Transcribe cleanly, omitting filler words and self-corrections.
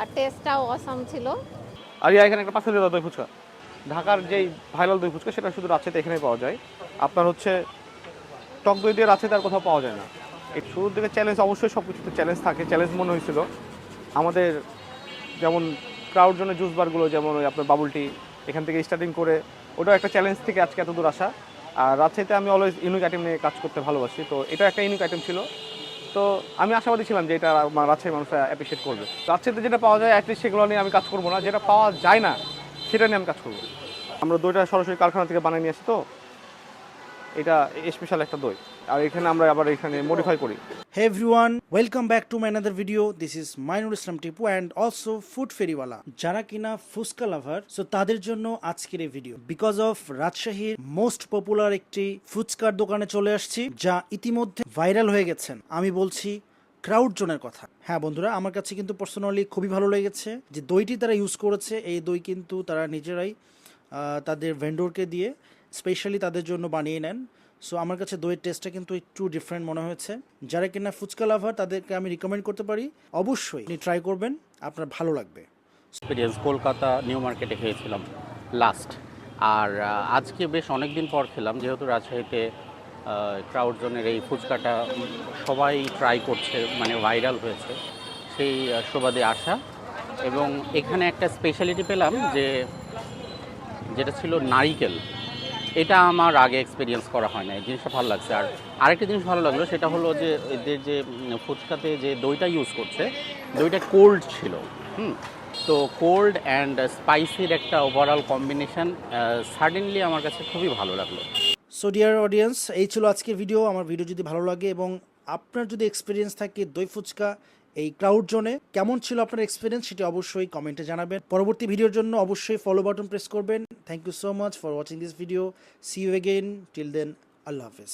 আর টেস্টটাও অসাম ছিল। আর এখানে একটা পাঁচ দই ফুচকা, ঢাকার যেই ভাইরাল দই ফুচকা সেটা শুধু রাজশাহীতে এখানেই পাওয়া যায়। আপনার হচ্ছে টক দই দিয়ে রাজশাহীতে আর কোথাও পাওয়া যায় না। এই শুরুর দিকে চ্যালেঞ্জ, অবশ্যই সব কিছুতে চ্যালেঞ্জ থাকে, চ্যালেঞ্জ মনে হয়েছিল আমাদের। যেমন ক্রাউড জোনের জুস বারগুলো, যেমন ওই আপনার বাবুল টি, এখান থেকে স্টার্টিং করে ওটাও একটা চ্যালেঞ্জ থেকে আজকে এত দূর আসা। আর রাজশাহীতে আমি অলওয়েজ ইউনিক আইটেম নিয়ে কাজ করতে ভালোবাসি, তো এটা একটা ইউনিক আইটেম ছিল। তো আমি আশাবাদী ছিলাম যে এটা রাজশাহী মানুষ অ্যাপ্রিসিয়েট করবে। রাজশাহীতে যেটা পাওয়া যায় অ্যাটলিস্ট সেগুলো নিয়ে আমি কাজ করবো না, যেটা পাওয়া যায় না সেটা নিয়ে আমি কাজ করবো। আমরা দইটা সরাসরি কারখানা থেকে বানিয়ে নিয়ে আসি, তো এটা স্পেশাল একটা দই। আর এখানে আমরা আবার এখানে মডিফাই করি। Hey everyone, welcome back to my another video. This is Mainur Islam Tipu and also Food Feriwala. যারা কিনা ফুচকা লাভার, সো তাদের জন্য আজকের এই ভিডিও। বিকজ অফ রাজশাহীর মোস্ট পপুলার একটি ফুচকার দোকানে চলে আসছি, যা ইতিমধ্যে ভাইরাল হয়ে গেছেন। আমি বলছি ক্রাউড জোনের কথা। হ্যাঁ বন্ধুরা, আমার কাছে কিন্তু পার্সোনালি খুবই ভালো লেগেছে যে দইটি তারা ইউজ করেছে। এই দই কিন্তু তারা নিজেরাই তাদের ভেন্ডরকে দিয়ে স্পেশালি তাদের জন্য বানিয়ে নেন। সো আমার কাছে দইয়ের টেস্টটা কিন্তু একটু ডিফারেন্ট মনে হয়েছে। যারা কিনা ফুচকা লাভার তাদেরকে আমি রিকমেন্ড করতে পারি, অবশ্যই আপনি ট্রাই করবেন, আপনার ভালো লাগবে। এক্সপিরিয়েন্স কলকাতা নিউ মার্কেটে খেয়েছিলাম লাস্ট। আর আজকে বেশ অনেক দিন পর খেলাম, যেহেতু রাজশাহীতে ক্রাউড জোনের এই ফুচকাটা সবাই ট্রাই করছে, মানে ভাইরাল হয়েছে, সেই সুবাদে আসা। এবং এখানে একটা স্পেশালিটি পেলাম যেটা ছিল নারিকেল। এটা আমার আগে এক্সপিরিয়েন্স করা হয় না, এই জিনিসটা ভালো লাগছে। আর আরেকটা জিনিস ভালো লাগলো, সেটা হলো যে এদের যে ফুচকাতে যে দইটা ইউজ করছে, দইটা কোল্ড ছিল। তো কোল্ড অ্যান্ড স্পাইসির একটা ওভারঅল কম্বিনেশন সাডেনলি আমার কাছে খুবই ভালো লাগলো। সো ডিয়ার অডিয়েন্স, এই ছিল আজকের ভিডিও। আমার ভিডিও যদি ভালো লাগে এবং আপনার যদি এক্সপিরিয়েন্স থাকে দই ফুচকা এই ক্রাউড জোনে, কেমন ছিল আপনার এক্সপিরিয়েন্স সেটি অবশ্যই কমেন্টে জানাবেন। পরবর্তী ভিডিওর জন্য অবশ্যই ফলো বাটন প্রেস করবেন। Thank you so much for watching this video. See you again, till then, আল্লাহ হাফেজ।